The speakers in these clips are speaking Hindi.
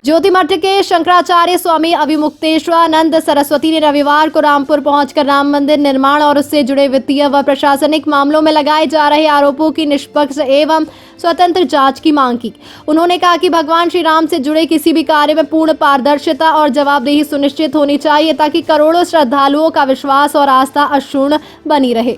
ज्योतिमठ के शंकराचार्य स्वामी अभिमुक्तेश्वरानंद सरस्वती ने रविवार को रामपुर पहुंचकर राम मंदिर निर्माण और उससे जुड़े वित्तीय व प्रशासनिक मामलों में लगाए जा रहे आरोपों की निष्पक्ष एवं स्वतंत्र जांच की मांग की। उन्होंने कहा कि भगवान श्री राम से जुड़े किसी भी कार्य में पूर्ण पारदर्शिता और जवाबदेही सुनिश्चित होनी चाहिए ताकि करोड़ों श्रद्धालुओं का विश्वास और आस्था अक्षुण्ण बनी रहे।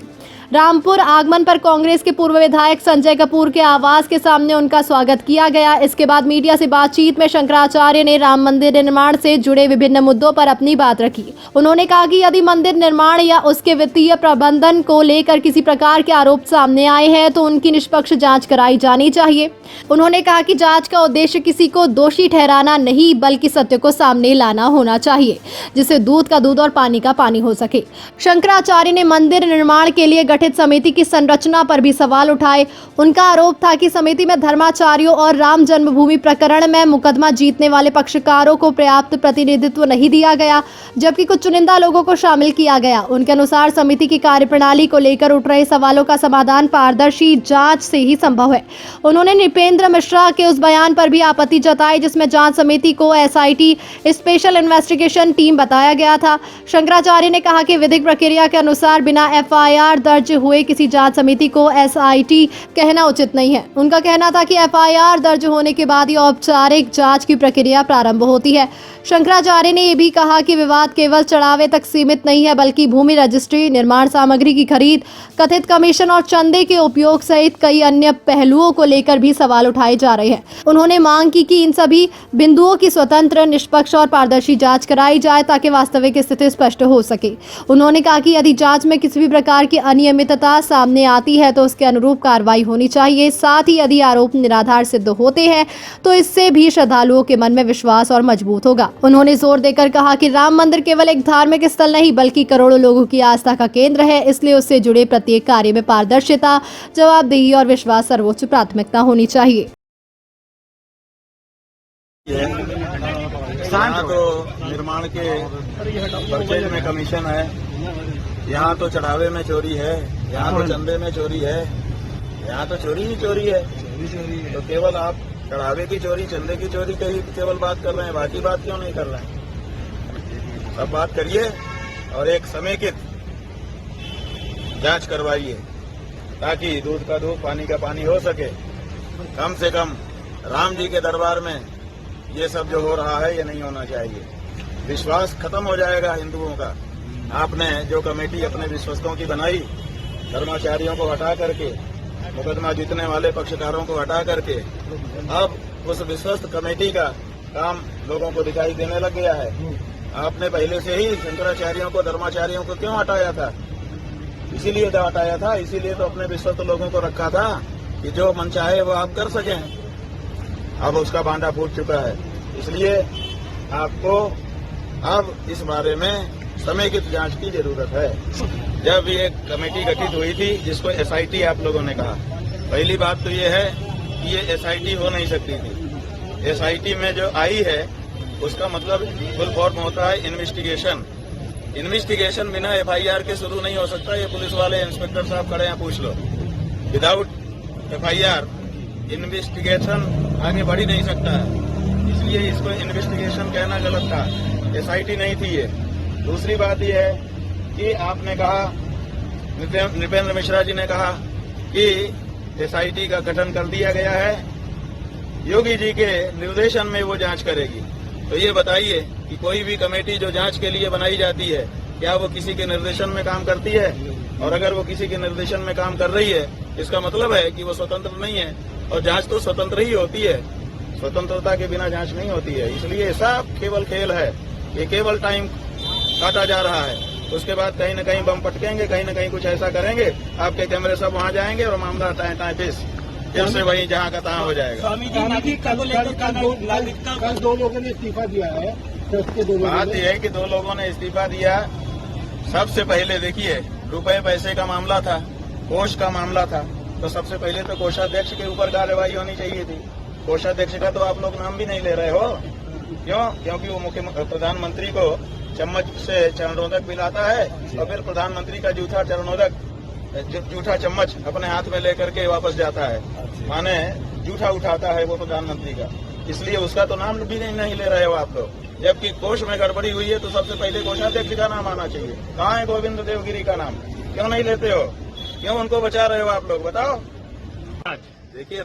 रामपुर आगमन पर कांग्रेस के पूर्व विधायक संजय कपूर के आवास के सामने उनका स्वागत किया गया। इसके बाद मीडिया से बातचीत में शंकराचार्य ने राम मंदिर निर्माण से जुड़े विभिन्न मुद्दों पर अपनी बात रखी। उन्होंने कहा कि यदि मंदिर निर्माण या उसके वित्तीय प्रबंधन को लेकर किसी प्रकार के आरोप सामने आए हैं तो उनकी निष्पक्ष जांच कराई जानी चाहिए। उन्होंने कहा कि जांच का उद्देश्य किसी को दोषी ठहराना नहीं बल्कि सत्य को सामने लाना होना चाहिए, जिससे दूध का दूध और पानी का पानी हो सके। शंकराचार्य ने मंदिर निर्माण के लिए गठित समिति की संरचना पर भी सवाल उठाए। उनका आरोप था कि समिति में धर्माचार्यों और राम जन्मभूमि प्रकरण में मुकदमा जीतने वाले पक्षकारों को पर्याप्त प्रतिनिधित्व नहीं दिया गया, जबकि कुछ चुनिंदा लोगों को शामिल किया गया। उनके अनुसार समिति की कार्यप्रणाली को लेकर उठ रहे सवालों का समाधान पारदर्शी जांच से ही संभव है। उन्होंने नृपेंद्र मिश्रा के उस बयान पर भी आपत्ति जताई जिसमें जांच समिति को एसआईटी स्पेशल इन्वेस्टिगेशन टीम बताया गया था। शंकराचार्य ने कहा कि विधिक प्रक्रिया के अनुसार बिना एफआईआर दर्ज हुए किसी जांच समिति को एसआईटी कहना उचित नहीं है। उनका कहना था कि एफआईआर दर्ज होने के बाद ही औपचारिक जांच की प्रक्रिया प्रारंभ होती है। शंकराचार्य ने यह भी कहा कि विवाद केवल चढ़ावे तक सीमित नहीं है बल्कि भूमि रजिस्ट्री, निर्माण सामग्री की खरीद, कथित कमीशन और चंदे के उपयोग सहित कई अन्य पहलुओं को लेकर भी सवाल उठाए जा रहे हैं। उन्होंने मांग की कि इन सभी बिंदुओं की स्वतंत्र, निष्पक्ष और पारदर्शी जांच कराई जाए ताकि वास्तविक स्थिति स्पष्ट हो सके। उन्होंने कहा कि यदि जांच में किसी भी प्रकार की अनियमितता सामने आती है तो उसके अनुरूप कार्रवाई होनी चाहिए। साथ ही यदि आरोप निराधार सिद्ध होते हैं तो इससे भी श्रद्धालुओं के मन में विश्वास और मजबूत होगा। उन्होंने जोर देकर कहा कि राम मंदिर केवल एक धार्मिक स्थल नहीं बल्कि करोड़ों लोगों की आस्था का केंद्र है, इसलिए उससे जुड़े प्रत्येक कार्य में पारदर्शिता, जवाबदेही और विश्वास सर्वोच्च प्राथमिकता होनी चाहिए। यहाँ तो निर्माण के परचेज में कमीशन है, यहाँ तो चढ़ावे में चोरी है, यहाँ तो चंदे में चोरी है, यहाँ तो चोरी ही चोरी है। तो केवल आप चढ़ावे की चोरी, चंदे की चोरी की केवल बात कर रहे हैं, बाकी बात क्यों नहीं कर रहे हैं? सब बात करिए और एक समेकित जांच करवाइए ताकि दूध का दूध, पानी का पानी हो सके। कम से कम राम जी के दरबार में ये सब जो हो रहा है ये नहीं होना चाहिए। विश्वास खत्म हो जाएगा हिंदुओं का। आपने जो कमेटी अपने विश्वस्तों की बनाई, धर्माचार्यों को हटा करके, मुकदमा जीतने वाले पक्षकारों को हटा करके, अब उस विश्वस्त कमेटी का काम लोगों को दिखाई देने लग गया है। आपने पहले से ही शंकराचार्यों को, धर्माचार्यों को क्यों हटाया था? इसीलिए तो हटाया था, इसीलिए तो अपने विश्वस्त लोगों को रखा था कि जो मन चाहे वो आप कर सकें। अब उसका बांधा फूट चुका है, इसलिए आपको अब इस बारे में समेकित जांच की जरूरत है। जब ये कमेटी गठित हुई थी जिसको एसआईटी आप लोगों ने कहा, पहली बात तो ये है कि ये एसआईटी हो नहीं सकती थी। एसआईटी में जो आई है उसका मतलब फुल फॉर्म होता है इन्वेस्टिगेशन। इन्वेस्टिगेशन बिना एफआईआर के शुरू नहीं हो सकता। ये पुलिस वाले इंस्पेक्टर साहब खड़े हैं, पूछ लो। विदाउट एफआईआर इन्वेस्टिगेशन आगे बढ़ ही नहीं सकता है, इसलिए इसको इन्वेस्टिगेशन कहना गलत था। एसआईटी नहीं थी ये। दूसरी बात यह है कि आपने कहा, नृपेंद्र मिश्रा जी ने कहा कि एसआईटी का गठन कर दिया गया है, योगी जी के निर्देशन में वो जांच करेगी। तो ये बताइए कि कोई भी कमेटी जो जांच के लिए बनाई जाती है, क्या वो किसी के निर्देशन में काम करती है? और अगर वो किसी के निर्देशन में काम कर रही है, इसका मतलब है कि वो स्वतंत्र नहीं है। और जांच तो स्वतंत्र ही होती है, स्वतंत्रता के बिना जांच नहीं होती है। इसलिए सब केवल खेल है, ये केवल टाइम काटा जा रहा है। उसके बाद कहीं न कहीं बम पटकेंगे, कहीं न कहीं कुछ ऐसा करेंगे, आपके कैमरे सब वहां जाएंगे और मामला टाइम फिस फिर से वही जहां का तहां हो जाएगा। स्वामी जी कल दो लोगों ने इस्तीफा दिया है, बात यह है कि दो लोगों ने इस्तीफा दिया। सबसे पहले देखिए, रुपए पैसे का मामला था, कोष का मामला था, तो सबसे पहले तो कोषाध्यक्ष के ऊपर कार्रवाई होनी चाहिए थी। कोषाध्यक्ष का तो आप लोग नाम भी नहीं ले रहे हो। क्यों? क्योंकि वो प्रधानमंत्री को चम्मच से चरणोदक पिलाता है और फिर प्रधानमंत्री का जूठा चम्मच अपने हाथ में लेकर के वापस जाता है, माने जूठा उठाता है वो प्रधानमंत्री का। इसलिए उसका तो नाम भी नहीं ले रहे हो आप लोग। जबकि कोष में गड़बड़ी हुई है तो सबसे पहले कोषाध्यक्ष का नाम आना चाहिए। कहाँ है गोविंद देवगिरी का नाम? क्यों नहीं लेते हो? क्यों उनको बचा रहे हो आप लोग? बताओ। देखिए